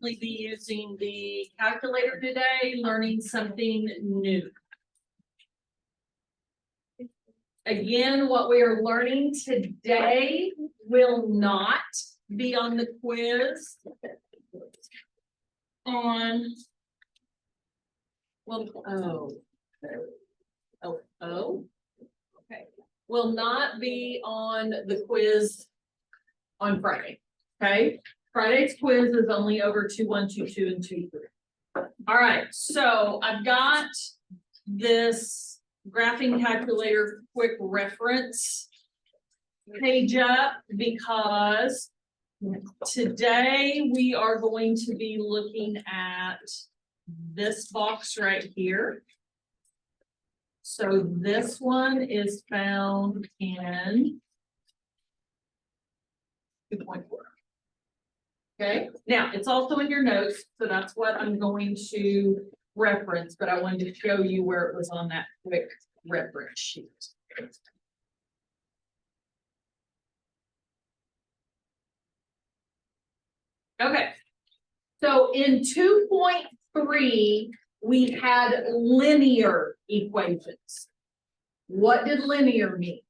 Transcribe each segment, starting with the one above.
Be using the calculator today, learning something new. Again, what we are learning today will not be on the quiz. Okay. Will not be on the quiz on Friday. Okay. Friday's quiz is only over 2122 and 23. All right, so I've got this graphing calculator quick reference page up because today we are going to be looking at this box right here. So this one is found in 2.4. Okay, now it's also in your notes, so that's what I'm going to reference, but I wanted to show you where it was on that quick reference sheet. Okay, so in 2.3, we had linear equations. What did linear mean?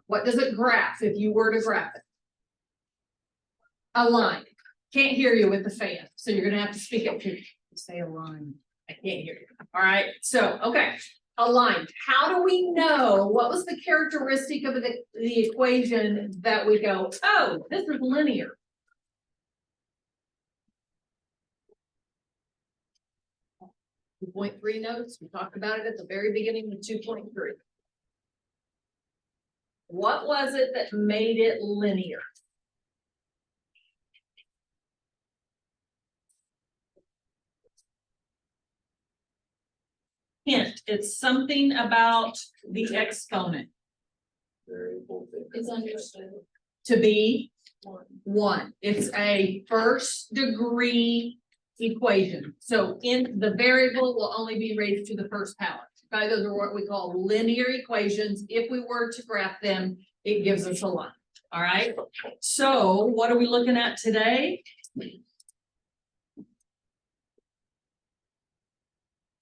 What does it graph if you were to graph it? A line. Can't hear you with the fan, so you're gonna have to speak up to say a line. I can't hear you. All right, so okay, a line. How do we know what was the characteristic of the equation that we go, oh, this is linear? .3 notes, we talked about it at the very beginning of 2.3. What was it that made it linear? Hint, it's something about the exponent. It's understood. To be 1. It's a first degree equation. So in the variable will only be raised to the first power. Okay, those are what we call linear equations. If we were to graph them, it gives us a line. All right. So what are we looking at today?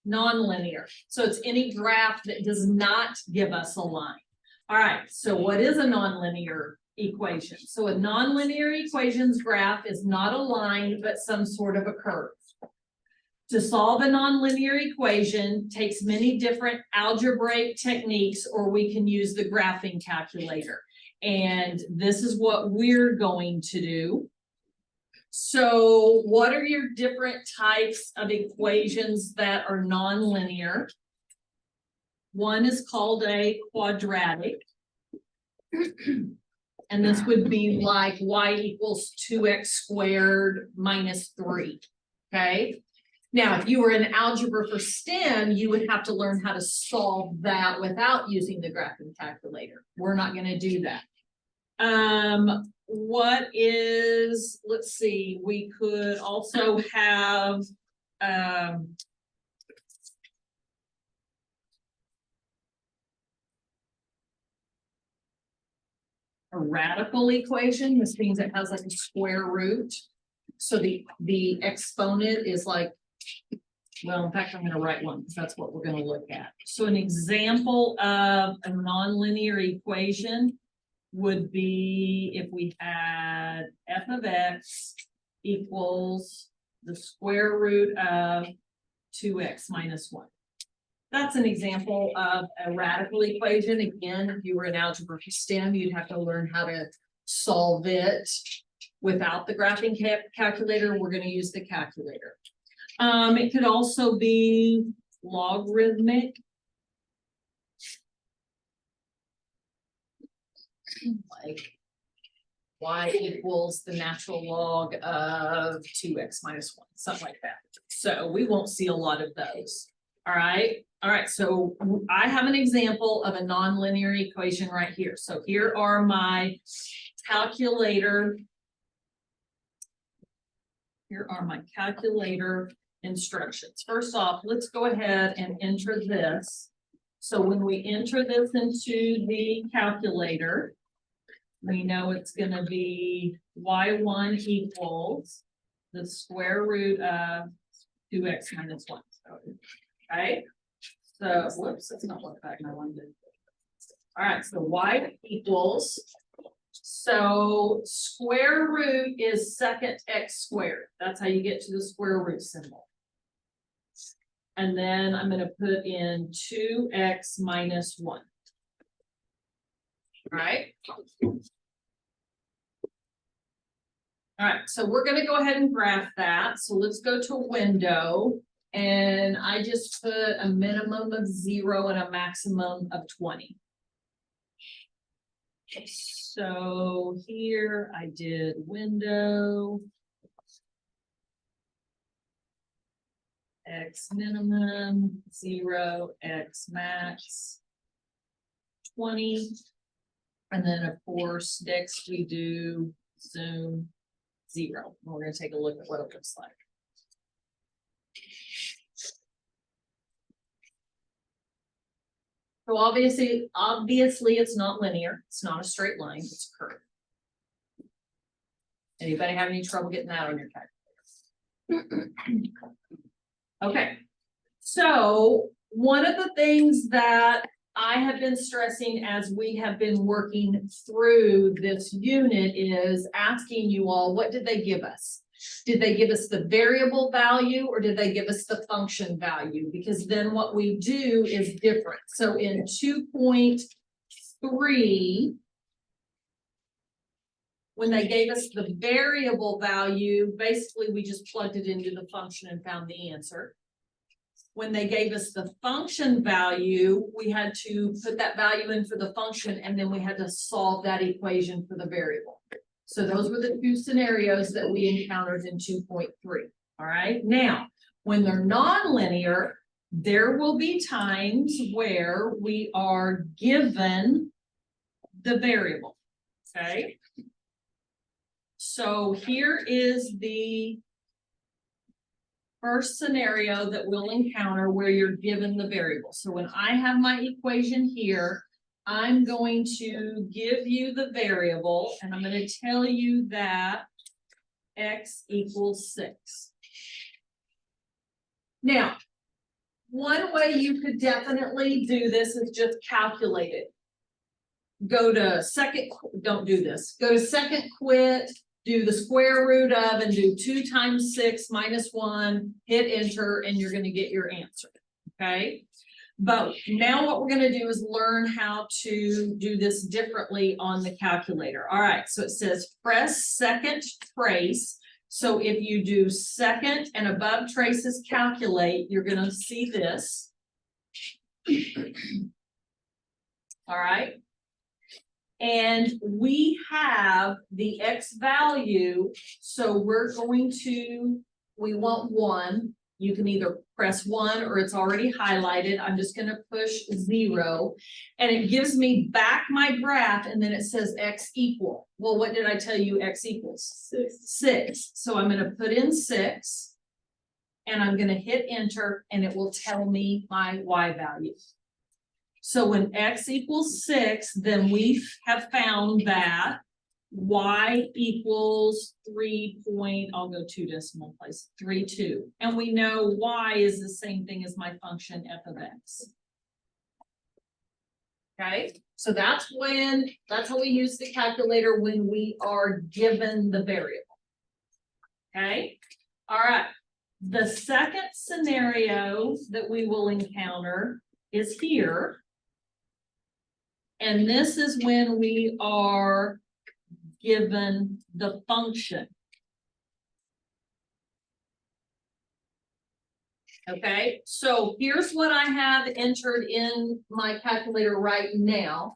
Non-linear. So it's any graph that does not give us a line. All right, so what is a nonlinear equation? So a nonlinear equations graph is not a line, but some sort of a curve. To solve a nonlinear equation takes many different algebraic techniques, or we can use the graphing calculator. And this is what we're going to do. So what are your different types of equations that are nonlinear? One is called a quadratic. And this would be like y equals 2x squared minus 3. Okay. Now, if you were in algebra for STEM, you would have to learn how to solve that without using the graphing calculator. We're not going to do that. What is, let's see, we could also have a radical equation. This means it has like a square root. So the exponent is like, well, in fact, I'm going to write one because that's what we're going to look at. So an example of a nonlinear equation would be if we had f of x equals the square root of 2x minus 1. That's an example of a radical equation. Again, if you were in algebra for STEM, you'd have to learn how to solve it without the graphing calculator. We're going to use the calculator. It could also be logarithmic. Like y equals the natural log of 2x minus 1, something like that. So we won't see a lot of those. All right. All right. So I have an example of a nonlinear equation right here. So here are my calculator. Here are my calculator instructions. First off, let's go ahead and enter this. So when we enter this into the calculator, we know it's gonna be y1 equals the square root of 2x minus 1. Okay, so whoops, that's not what I wanted. All right, so y equals, so square root is second x squared. That's how you get to the square root symbol. And then I'm gonna put in 2x minus 1. All right. All right, so we're gonna go ahead and graph that. So let's go to window. And I just put a minimum of 0 and a maximum of 20. So here I did window. X minimum, 0, X max, 20. And then of course, next we do zoom 0. We're going to take a look at what it looks like. So obviously it's not linear. It's not a straight line, it's a curve. Anybody have any trouble getting that on your calculator? Okay, so one of the things that I have been stressing as we have been working through this unit is asking you all, what did they give us? Did they give us the variable value or did they give us the function value? Because then what we do is different. So in 2.3, when they gave us the variable value, basically we just plugged it into the function and found the answer. When they gave us the function value, we had to put that value in for the function and then we had to solve that equation for the variable. So those were the two scenarios that we encountered in 2.3. All right. Now, when they're nonlinear, there will be times where we are given the variable. Okay. So here is the first scenario that we'll encounter where you're given the variable. So when I have my equation here, I'm going to give you the variable and I'm going to tell you that x equals 6. Now, one way you could definitely do this is just calculate it. Go to second, don't do this. Go to second quit, do the square root of and do 2 times 6 minus 1, hit enter, and you're going to get your answer. Okay. But now what we're going to do is learn how to do this differently on the calculator. All right. So it says press second trace. So if you do second and above traces calculate, you're going to see this. All right. And we have the X value. So we're going to, we want 1. You can either press 1 or it's already highlighted. I'm just going to push 0 and it gives me back my graph and then it says X equal. Well, what did I tell you X equals? 6. So I'm going to put in 6 and I'm going to hit enter and it will tell me my Y value. So when X equals 6, then we have found that Y equals 3 point, I'll go 2 decimal place, 32. And we know Y is the same thing as my function f of x. Okay, so that's how we use the calculator when we are given the variable. Okay, all right. The second scenario that we will encounter is here. And this is when we are given the function. Okay, so here's what I have entered in my calculator right now.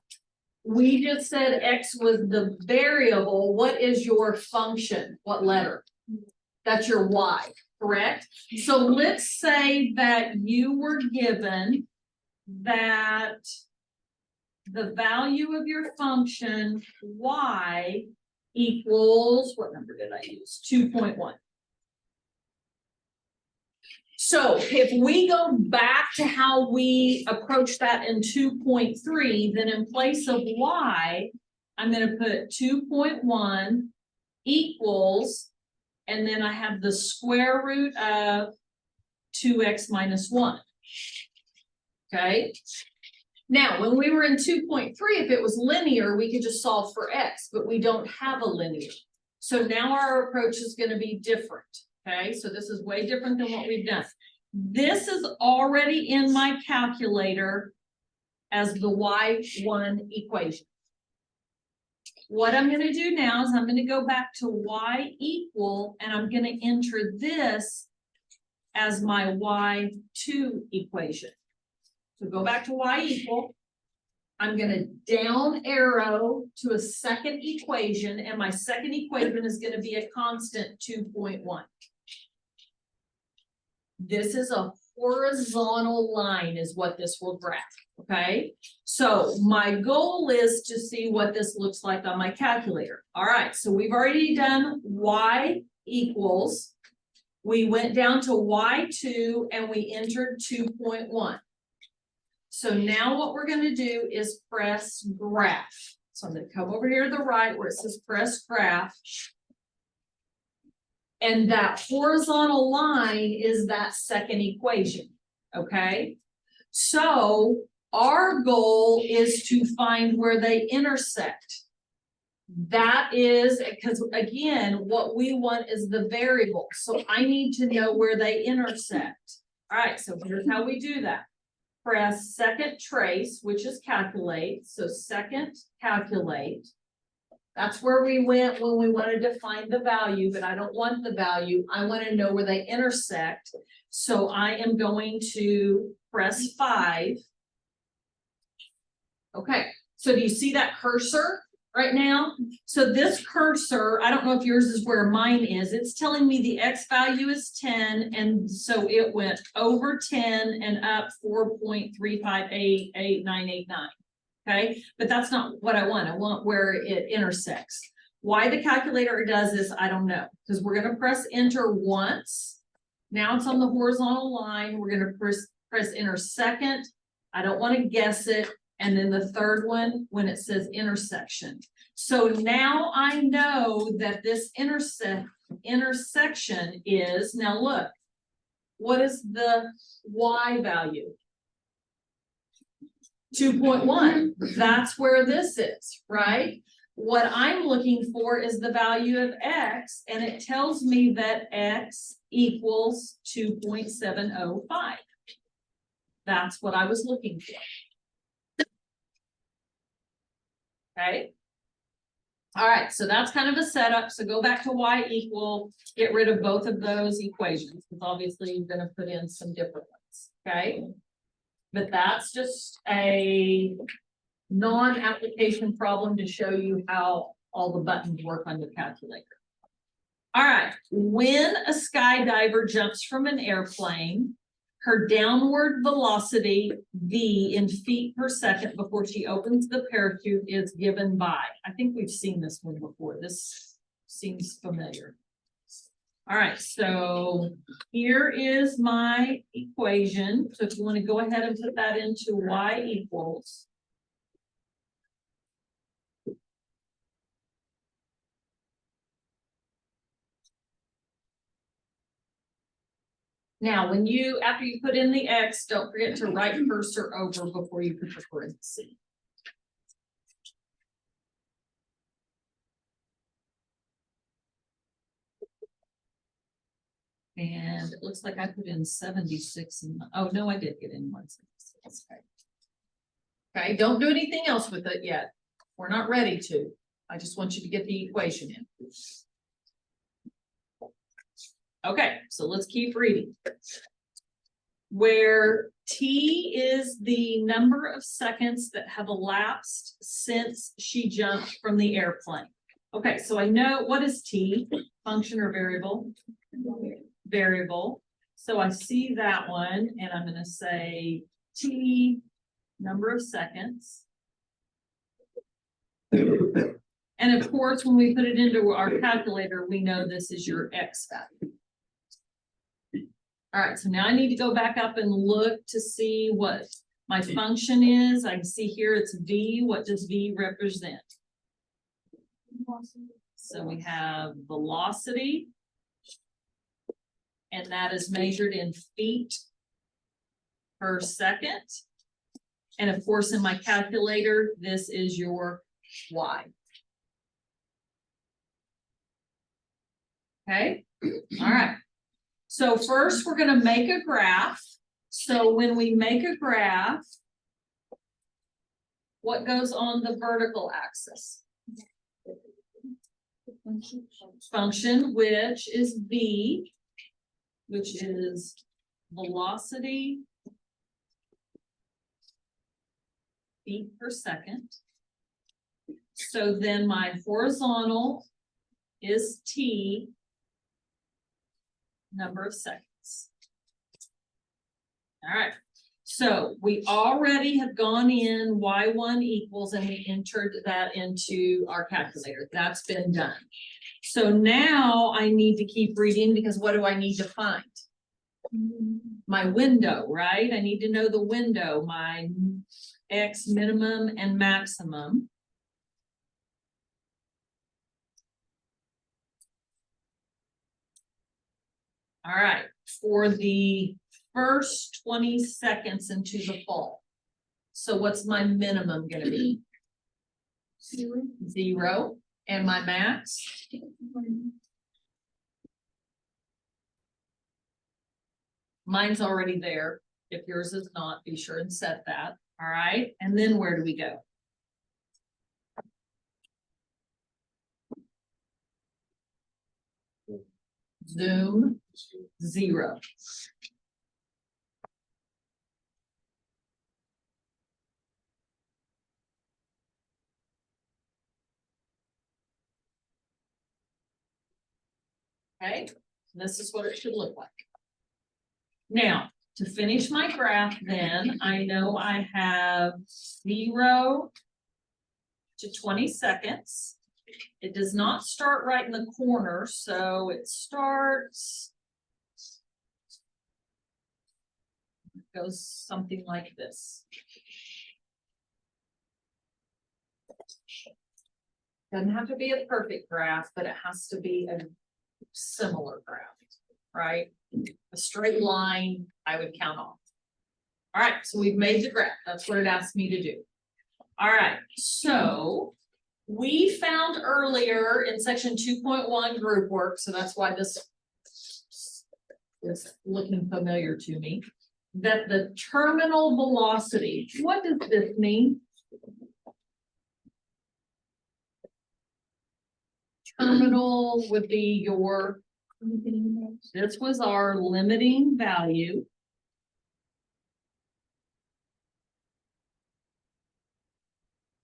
We just said X was the variable. What is your function? What letter? That's your Y, correct? So let's say that you were given that the value of your function Y equals, what number did I use? 2.1. So if we go back to how we approach that in 2.3, then in place of Y, I'm gonna put 2.1 equals, and then I have the square root of 2x minus 1. Okay. Now, when we were in 2.3, if it was linear, we could just solve for x, but we don't have a linear. So now our approach is going to be different. Okay, so this is way different than what we've done. This is already in my calculator as the y1 equation. What I'm going to do now is I'm going to go back to y equal, and I'm going to enter this as my y2 equation. So go back to y equal. I'm going to down arrow to a second equation, and my second equation is going to be a constant 2.1. This is a horizontal line is what this will graph, okay? So my goal is to see what this looks like on my calculator. All right, so we've already done y equals. We went down to y2 and we entered 2.1. So now what we're going to do is press graph. So I'm going to come over here to the right where it says press graph. And that horizontal line is that second equation, okay? So our goal is to find where they intersect. That is, because again, what we want is the variable. So I need to know where they intersect. All right, so here's how we do that. Press second trace, which is calculate. So second calculate. That's where we went when we wanted to find the value, but I don't want the value. I want to know where they intersect. So I am going to press 5. Okay, so do you see that cursor right now? So this cursor, I don't know if yours is where mine is. It's telling me the X value is 10. And so it went over 10 and up 4.3588989. Okay, but that's not what I want. I want where it intersects. Why the calculator does this, I don't know, because we're going to press enter once. Now it's on the horizontal line. We're going to press enter second. I don't want to guess it. And then the third one when it says intersection. So now I know that this intersection is, now look, what is the Y value? 2.1. That's where this is, right? What I'm looking for is the value of X, and it tells me that X equals 2.705. That's what I was looking for. Okay. All right, so that's kind of a setup. So go back to Y equal, get rid of both of those equations, because obviously you're going to put in some different ones. Okay. But that's just a non-application problem to show you how all the buttons work on the calculator. All right, when a skydiver jumps from an airplane, her downward velocity, V in feet per second before she opens the parachute is given by. I think we've seen this one before. This seems familiar. All right, so here is my equation. So if you want to go ahead and put that into Y equals. Now, when you, after you put in the X, don't forget to right cursor over before you put the parentheses. And it looks like I put in 76 and oh no, I did get in 176. Okay. Okay, don't do anything else with it yet. We're not ready to. I just want you to get the equation in. Okay, so let's keep reading. Where T is the number of seconds that have elapsed since she jumped from the airplane. Okay, so I know, what is T? Function or variable? Variable. So I see that one, and I'm going to say T number of seconds. And of course, when we put it into our calculator, we know this is your X value. All right, so now I need to go back up and look to see what my function is. I can see here it's V. What does V represent? So we have velocity. And that is measured in feet per second. And of course, in my calculator, this is your Y. Okay, all right. So first, we're gonna make a graph. So when we make a graph, what goes on the vertical axis? Function, which is V, which is velocity feet per second. So then my horizontal is T, number of seconds. All right, so we already have gone in Y1 equals and we entered that into our calculator. That's been done. So now I need to keep reading because what do I need to find? My window, right? I need to know the window, my X minimum and maximum. All right, for the first 20 seconds into the fall. So what's my minimum gonna be? 0. And my max? Mine's already there. If yours is not, be sure and set that. All right, and then where do we go? Zoom 0. Okay, this is what it should look like. Now, to finish my graph, then I know I have 0 to 20 seconds. It does not start right in the corner, so it starts. It goes something like this. Doesn't have to be a perfect graph, but it has to be a similar graph, right? A straight line, I would count off. All right, so we've made the graph. That's what it asked me to do. All right, so we found earlier in section 2.1 group work, so that's why this is looking familiar to me, that the terminal velocity, what does this mean? Terminal would be your, this was our limiting value.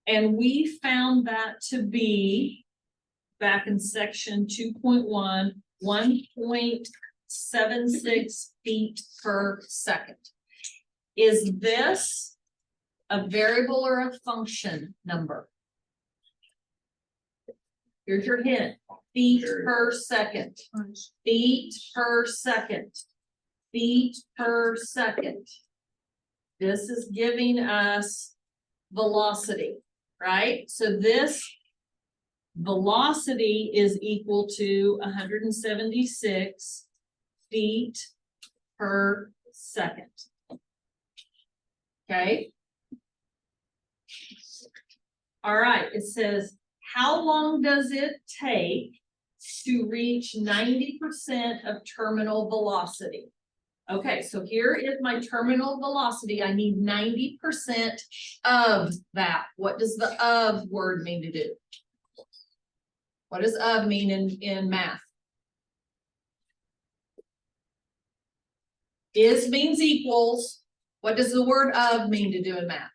And we found that to be, back in section 2.1, 1.76 feet per second. Is this a variable or a function number? Here's your hint. Feet per second. Feet per second. Feet per second. This is giving us velocity, right? So this velocity is equal to 176 feet per second. Okay. All right, it says, how long does it take to reach 90% of terminal velocity? Okay, so here is my terminal velocity. I need 90% of that. What does the of word mean to do? What does of mean in math? Is means equals. What does the word of mean to do in math?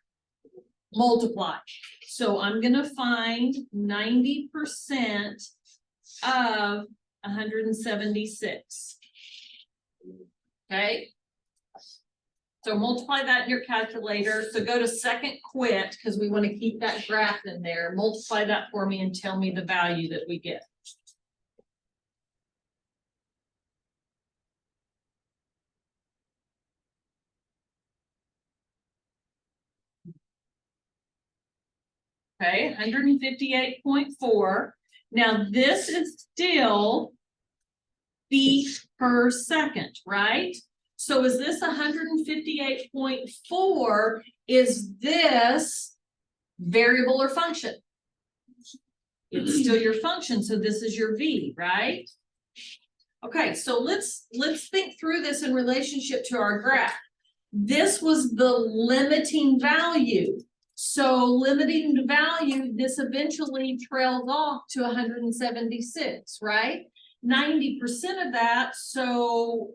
Multiply. So I'm going to find 90% of 176. Okay. So multiply that in your calculator. So go to second quit because we want to keep that graph in there. Multiply that for me and tell me the value that we get. Okay, 158.4. Now, this is still feet per second, right? So is this 158.4? Is this variable or function? It's still your function, so this is your V, right? Okay, so let's think through this in relationship to our graph. This was the limiting value. So limiting the value, this eventually trails off to 176, right? 90% of that, so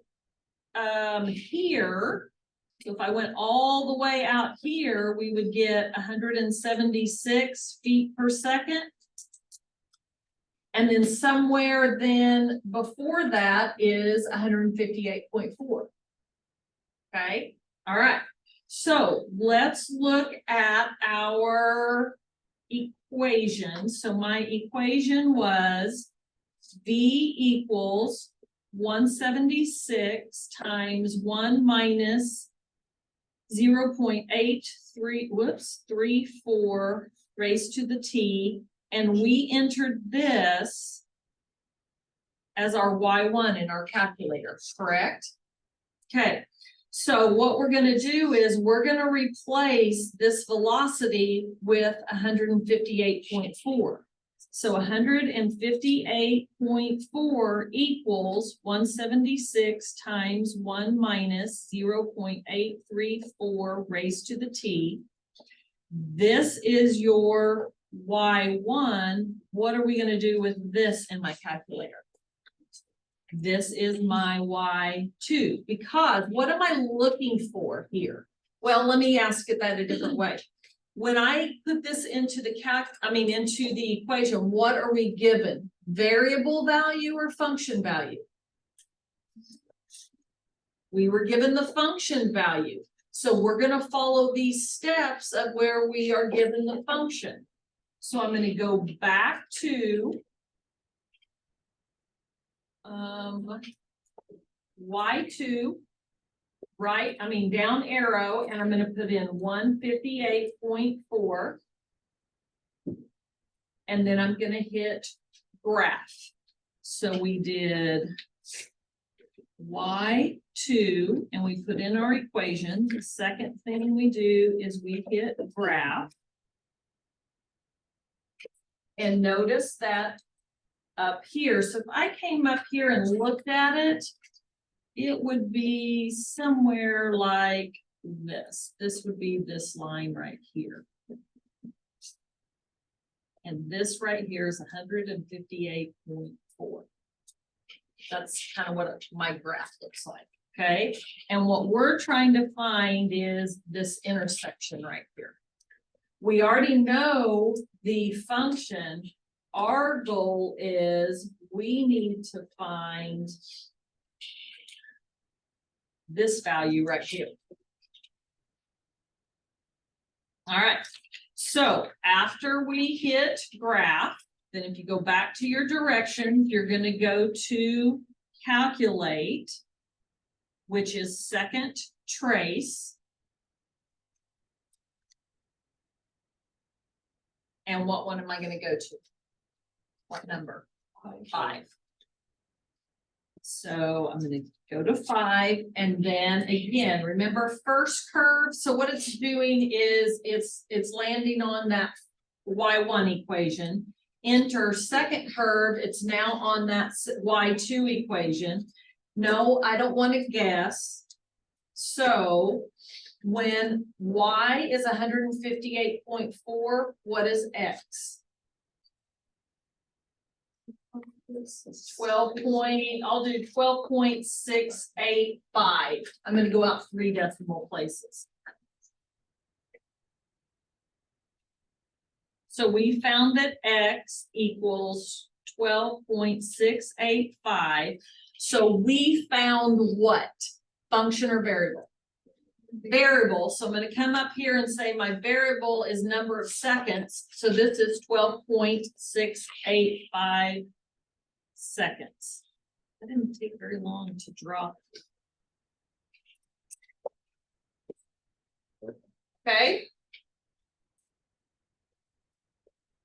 here, so if I went all the way out here, we would get 176 feet per second. And then somewhere then before that is 158.4. Okay, all right. So let's look at our equation. So my equation was V equals 176 times 1 minus 0.83, 34 raised to the T. And we entered this as our Y1 in our calculator, correct? Okay, so what we're going to do is we're going to replace this velocity with 158.4. So 158.4 equals 176 times 1 minus 0.834 raised to the T. This is your Y1. What are we going to do with this in my calculator? This is my Y2, because what am I looking for here? Well, let me ask it that a different way. When I put this into the into the equation, what are we given? Variable value or function value? We were given the function value. So we're going to follow these steps of where we are given the function. So I'm going to go back to Y2, right? Down arrow, and I'm going to put in 158.4. And then I'm going to hit graph. So we did Y2, and we put in our equation. The second thing we do is we hit graph. And notice that up here, so if I came up here and looked at it, it would be somewhere like this. This would be this line right here. And this right here is 158.4. That's kind of what my graph looks like. Okay. And what we're trying to find is this intersection right here. We already know the function. Our goal is we need to find this value right here. All right. So after we hit graph, then if you go back to your directions, you're going to go to calculate, which is second trace. And what one am I going to go to? What number? 5. So I'm going to go to 5, and then again, remember first curve. So what it's doing is it's landing on that Y1 equation. Enter second curve. It's now on that Y2 equation. No, I don't want to guess. So when Y is 158.4, what is X? 12 I'll do 12.685. I'm going to go out 3 decimal places. So we found that X equals 12.685. So we found what? Function or variable? Variable. So I'm going to come up here and say my variable is number of seconds. So this is 12.685 seconds. That didn't take very long to draw. Okay.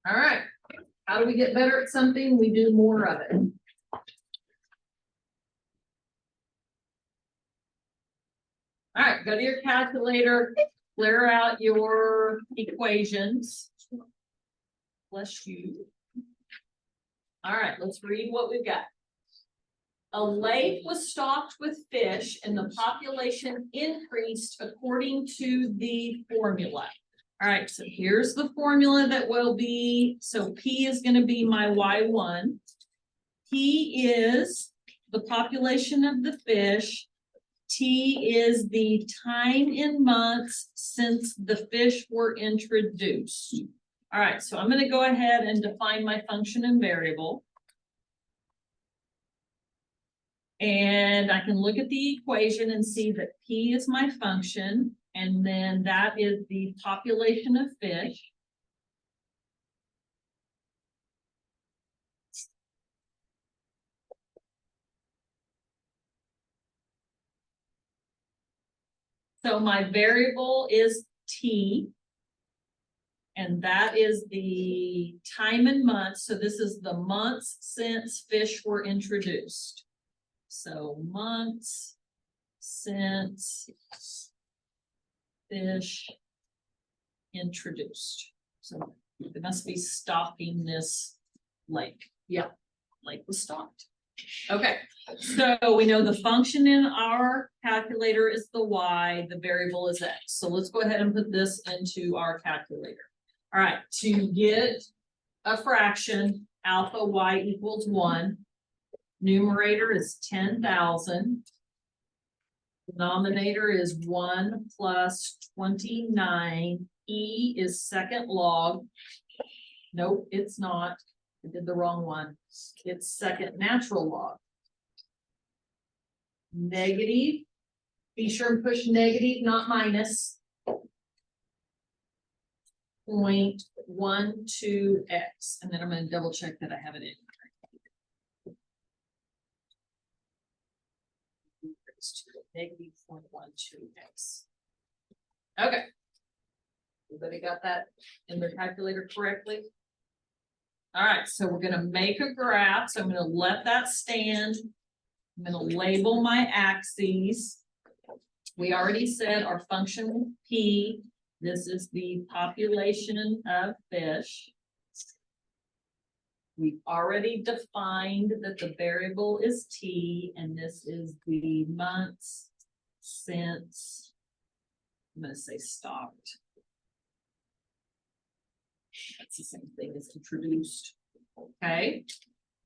All right. How do we get better at something? We do more of it. All right, go to your calculator, clear out your equations. Bless you. All right, let's read what we've got. A lake was stocked with fish and the population increased according to the formula. All right, so here's the formula that will be, so P is going to be my Y1. P is the population of the fish. T is the time in months since the fish were introduced. All right, so I'm going to go ahead and define my function and variable. And I can look at the equation and see that P is my function, and then that is the population of fish. So my variable is T. And that is the time and months. So this is the months since fish were introduced. So months since fish introduced. So it must be stocking this lake. Yeah, lake was stocked. Okay, so we know the function in our calculator is the Y, the variable is X. So let's go ahead and put this into our calculator. All right, to get a fraction, alpha Y equals 1. Numerator is 10,000. Denominator is 1 plus 29. E is second log. Nope, it's not. I did the wrong one. It's second natural log. Negative. Be sure and push negative, not minus. 0.12x. And then I'm going to double check that I have it in. Negative 0.12x. Okay. Everybody got that in their calculator correctly? All right, so we're going to make a graph. So I'm going to let that stand. I'm going to label my axes. We already said our function P. This is the population of fish. We've already defined that the variable is T, and this is the months since, I'm going to say stocked. That's the same thing as introduced. Okay.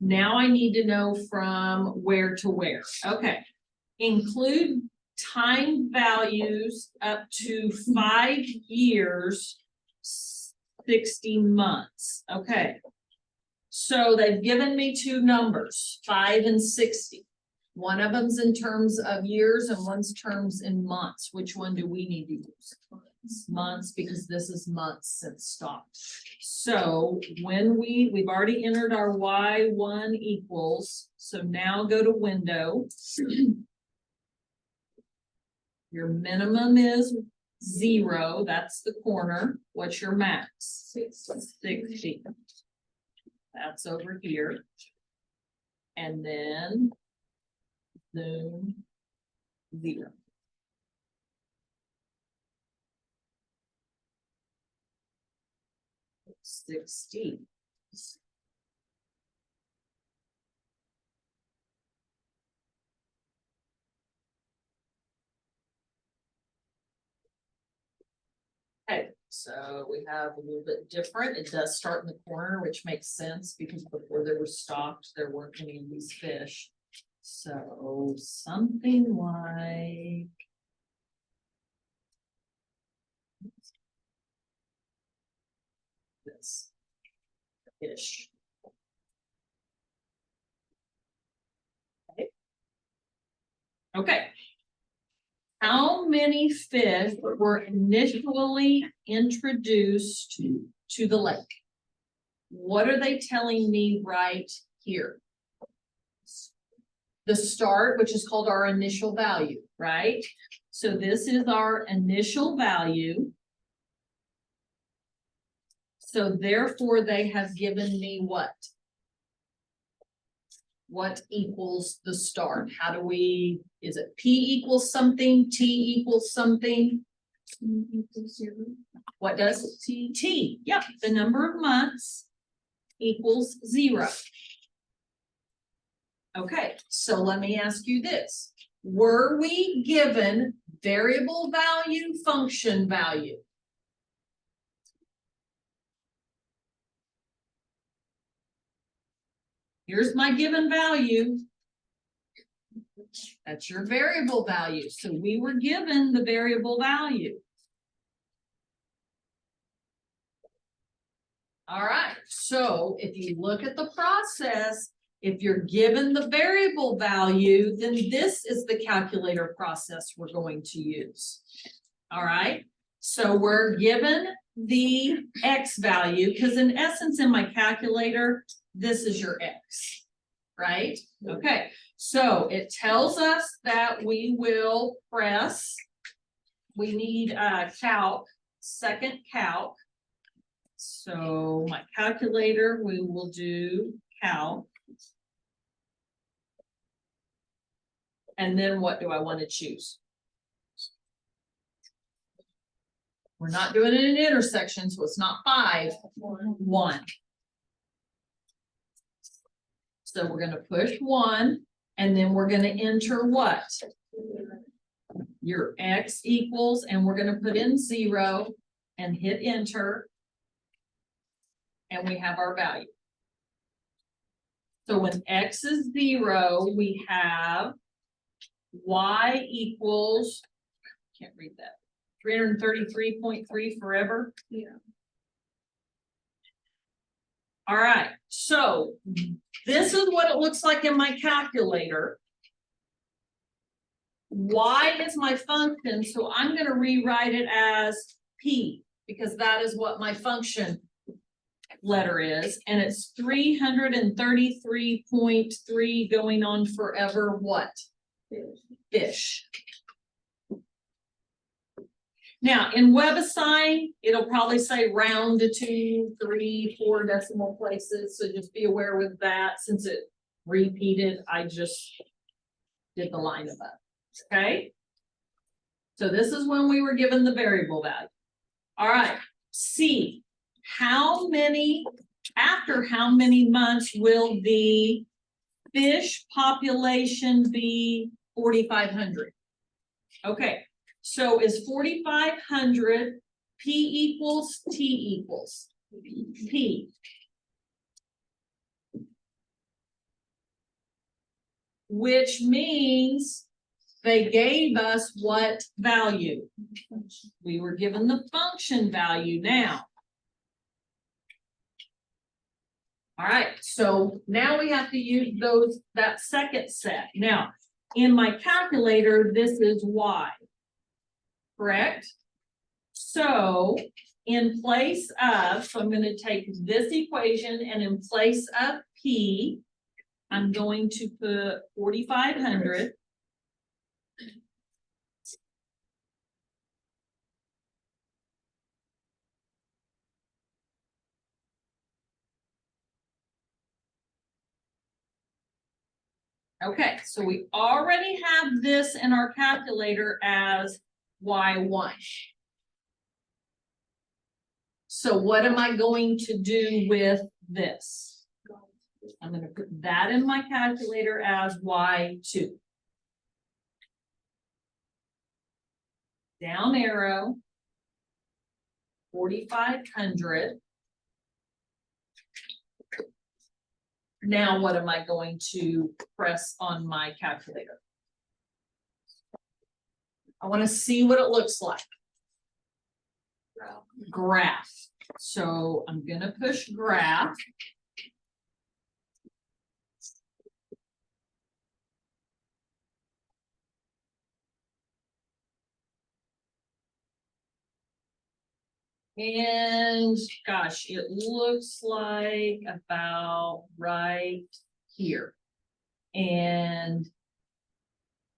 Now I need to know from where to where. Okay. Include time values up to 5 years, 60 months. Okay. So they've given me two numbers, 5 and 60. One of them's in terms of years and one's terms in months. Which one do we need to use? Months, because this is months since stopped. So when we've already entered our Y1 equals, so now go to window. Your minimum is 0, that's the corner. What's your max? 60. That's over here. And then zoom 0. $60. Okay, so we have a little bit different. It does start in the corner, which makes sense because before they were stocked, there weren't any of these fish. So something like this ish. Okay. How many fish were initially introduced to the lake? What are they telling me right here? The start, which is called our initial value, right? So this is our initial value. So therefore, they have given me what? What equals the start? How do we, is it P equals something, T equals something? What does T? T, yep, the number of months equals 0. Okay, so let me ask you this. Were we given variable value, function value? Here's my given value. That's your variable value. So we were given the variable value. All right, so if you look at the process, if you're given the variable value, then this is the calculator process we're going to use. All right, so we're given the X value, because in essence, in my calculator, this is your X, right? Okay, so it tells us that we will press, we need calc, second calc. So my calculator, we will do calc. And then what do I want to choose? We're not doing it in intersection, so it's not 5, 1. So we're going to push 1, and then we're going to enter what? Your X equals, and we're going to put in 0 and hit enter. And we have our value. So when X is 0, we have Y equals, can't read that, 333.3 forever. Yeah. All right, so this is what it looks like in my calculator. Y is my function, so I'm going to rewrite it as P, because that is what my function letter is, and it's 333.3 going on forever. What? Fish. Now in WebAssign, it'll probably say round to 2, 3, 4 decimal places, so just be aware with that. Since it repeated, I just did the line above. Okay, so this is when we were given the variable value. All right, C. How many, after how many months will the fish population be 4,500? Okay, so is 4,500 P equals T equals P. Which means they gave us what value? We were given the function value now. All right, so now we have to use that second set. Now, in my calculator, this is Y, correct? So in place of, so I'm going to take this equation, and in place of P, I'm going to put 4,500. Okay, so we already have this in our calculator as Y1. So what am I going to do with this? I'm going to put that in my calculator as Y2. Down arrow, 4,500. Now what am I going to press on my calculator? I want to see what it looks like. Graph. So I'm going to push graph. And gosh, it looks like about right here. And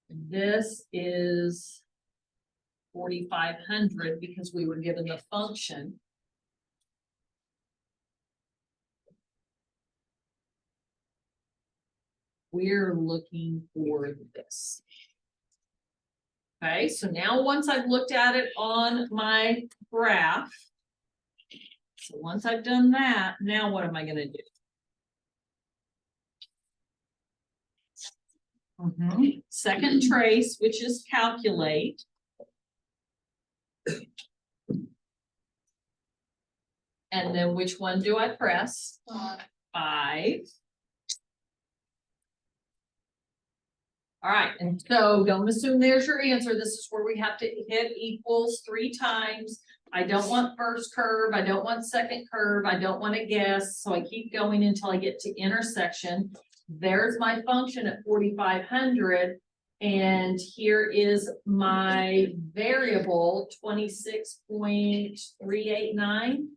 this is 4,500 because we were given the function. we're looking for this. Okay, so now once I've looked at it on my graph, so once I've done that, now what am I gonna do? Second trace, which is calculate. And then which one do I press? 5. All right, and so don't assume there's your answer. This is where we have to hit equals 3 times. I don't want first curve. I don't want second curve. I don't want to guess. So I keep going until I get to intersection. There's my function at 4,500. And here is my variable 26.389.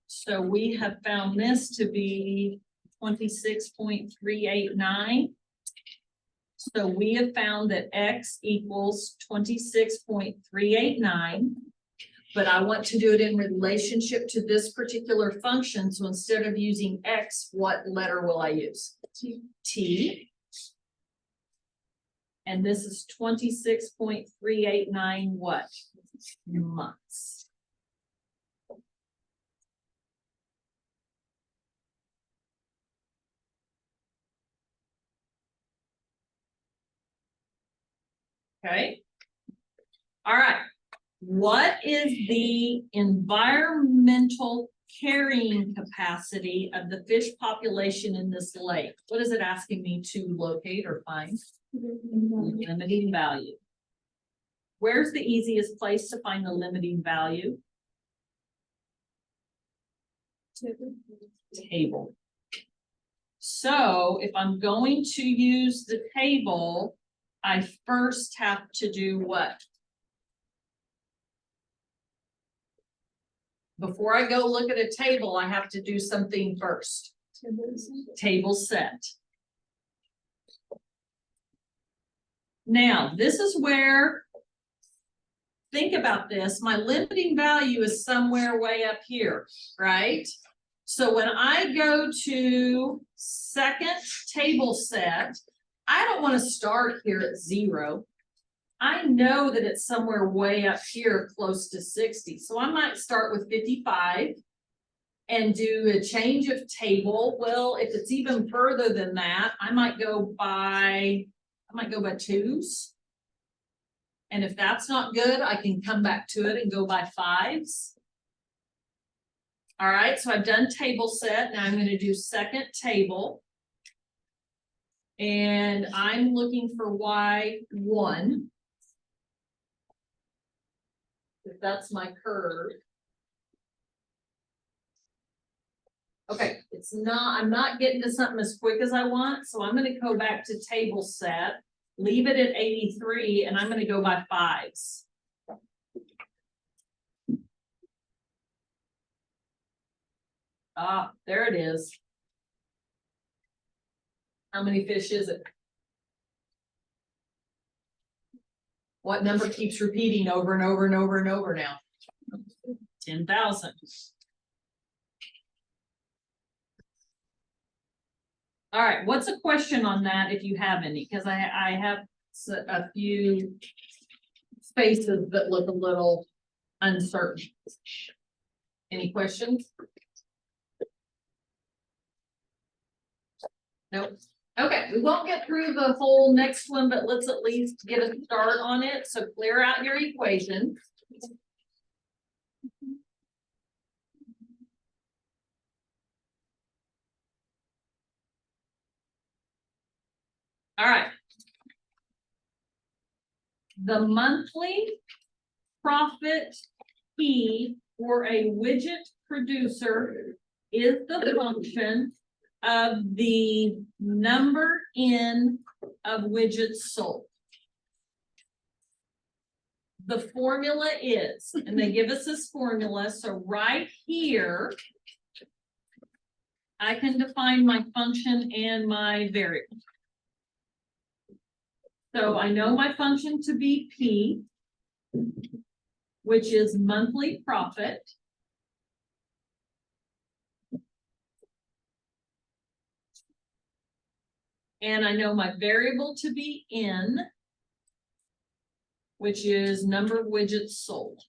So we have found this to be 26.389. So we have found that X equals 26.389, but I want to do it in relationship to this particular function. So instead of using X, what letter will I use? T. And this is 26.389 what? Months. Okay. All right. What is the environmental carrying capacity of the fish population in this lake? What is it asking me to locate or find? Limiting value. Where's the easiest place to find the limiting value? Table. So if I'm going to use the table, I first have to do what? Before I go look at a table, I have to do something first. Table set. Now, this is where, think about this, my limiting value is somewhere way up here, right? So when I go to second table set, I don't want to start here at 0. I know that it's somewhere way up here close to 60. So I might start with 55 and do a change of table. Well, if it's even further than that, I might go by 2s. And if that's not good, I can come back to it and go by 5s. All right, so I've done table set. Now I'm going to do second table. And I'm looking for Y1. If that's my curve. Okay, it's not, I'm not getting to something as quick as I want. So I'm going to go back to table set, leave it at 83, and I'm going to go by 5s. Ah, there it is. How many fish is it? What number keeps repeating over and over and over and over now? 10,000. All right, what's a question on that if you have any? Because I have a few spaces that look a little uncertain. Any questions? Nope. Okay, we won't get through the whole next one, but let's at least get a start on it. So clear out your equation. All right. The monthly profit P for a widget producer is the function of the number in of widgets sold. The formula is, and they give us this formula, so right here, I can define my function and my variable. So I know my function to be P, which is monthly profit. And I know my variable to be N, which is number of widgets sold.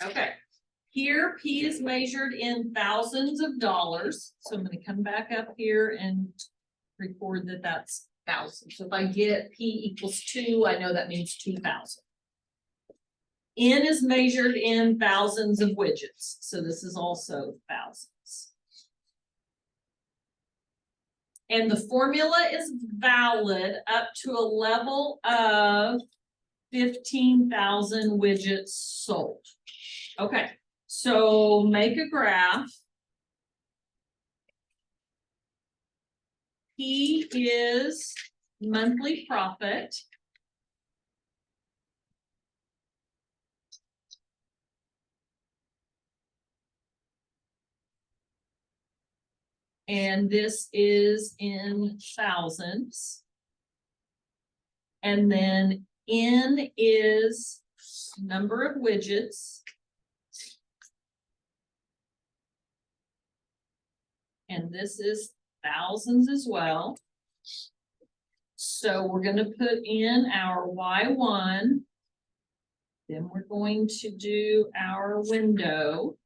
Okay, here P is measured in thousands of dollars. So I'm going to come back up here and record that that's thousands. So if I get P equals 2, I know that means 2,000. N is measured in thousands of widgets. So this is also thousands. And the formula is valid up to a level of 15,000 widgets sold. Okay, so make a graph. P is monthly profit. And this is in thousands. And then N is number of widgets. And this is thousands as well. So we're going to put in our Y1. Then we're going to do our window.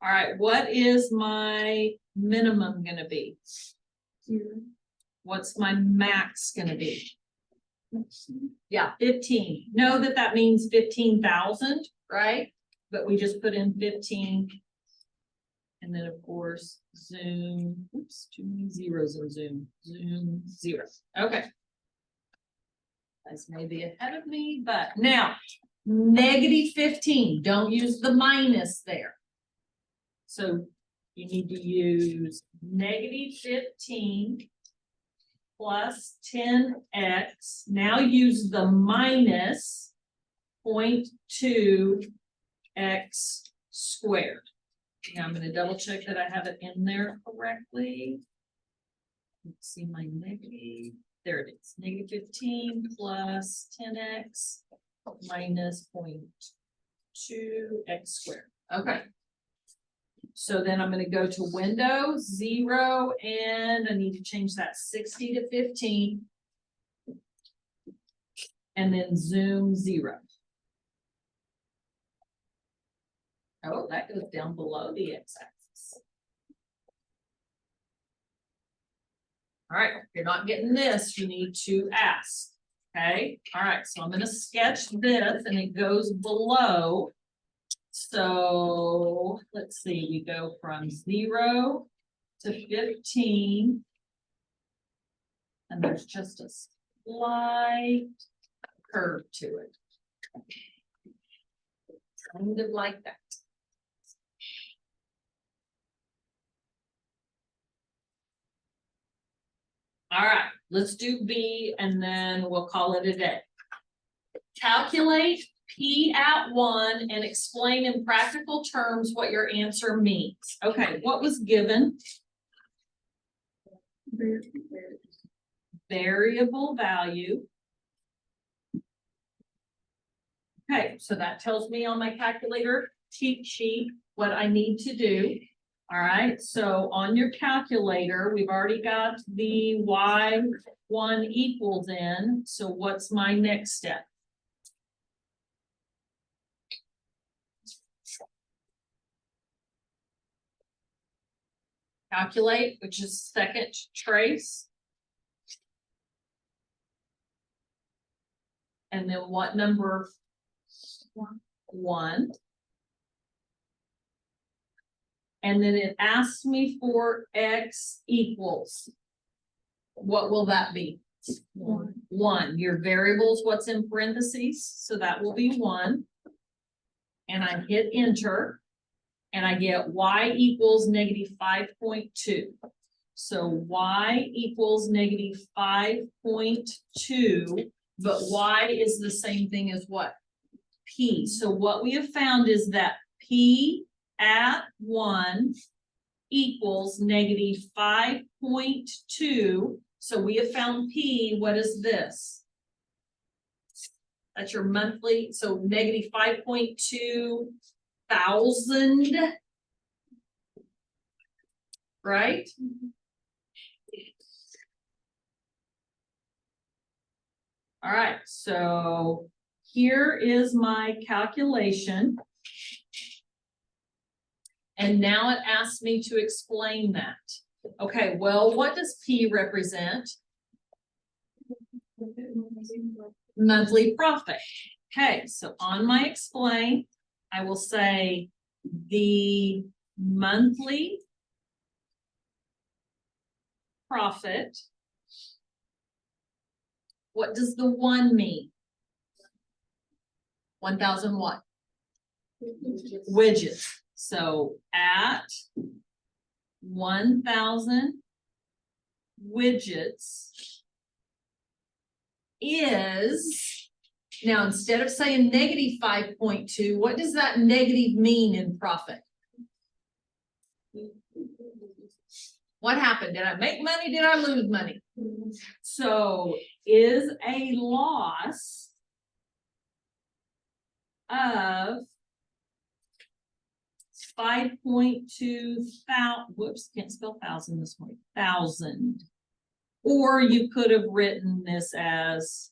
All right, what is my minimum going to be? 0. What's my max going to be? Yeah, 15. Know that that means 15,000, right? But we just put in 15. And then, of course, zoom. Oops, too many zeros in zoom. Zoom 0. Okay. That's maybe ahead of me, but now negative 15. Don't use the minus there. So you need to use negative 15 plus 10x. Now use the minus 0.2 x squared. Now I'm going to double check that I have it in there correctly. Let's see my negative. There it is. Negative 15 plus 10x minus 0.2 x squared. Okay. So then I'm going to go to window 0 and I need to change that 60 to 15 and then zoom 0. Oh, that goes down below the x-axis. All right, if you're not getting this, you need to ask. Okay, all right, so I'm going to sketch this and it goes below. So let's see, we go from 0 to 15. And there's just a slight curve to it. Kind of like that. All right, let's do B and then we'll call it a day. Calculate P at 1 and explain in practical terms what your answer means. Okay, what was given? Variable value. Okay, so that tells me on my calculator cheat sheet what I need to do. All right, so on your calculator, we've already got the Y1 equals in. So what's my next step? Calculate, which is second trace. And then what number? 1. And then it asks me for x equals. What will that be? 1. Your variable is what's in parentheses, so that will be 1. And I hit enter, and I get y equals negative 5.2. So y equals negative 5.2, but y is the same thing as what? P. So what we have found is that P at 1 equals negative 5.2. So we have found P. What is this? That's your monthly, so negative 5.2 thousand. Right? All right, so here is my calculation. And now it asks me to explain that. Okay, well, what does P represent? Monthly profit. Okay, so on my explain, I will say the monthly profit. What does the 1 mean? 1,000 what? Widgets. So at 1,000 widgets is, now instead of saying negative 5.2, what does that negative mean in profit? What happened? Did I make money? Did I lose money? So is a loss of 5.2 thousand, whoops, can't spell thousand this morning, thousand. Or you could have written this as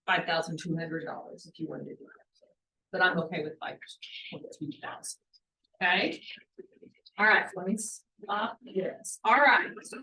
$5,200 if you wanted to do it. But I'm okay with 5.2 thousand. Okay. All right, let me stop this. All right, so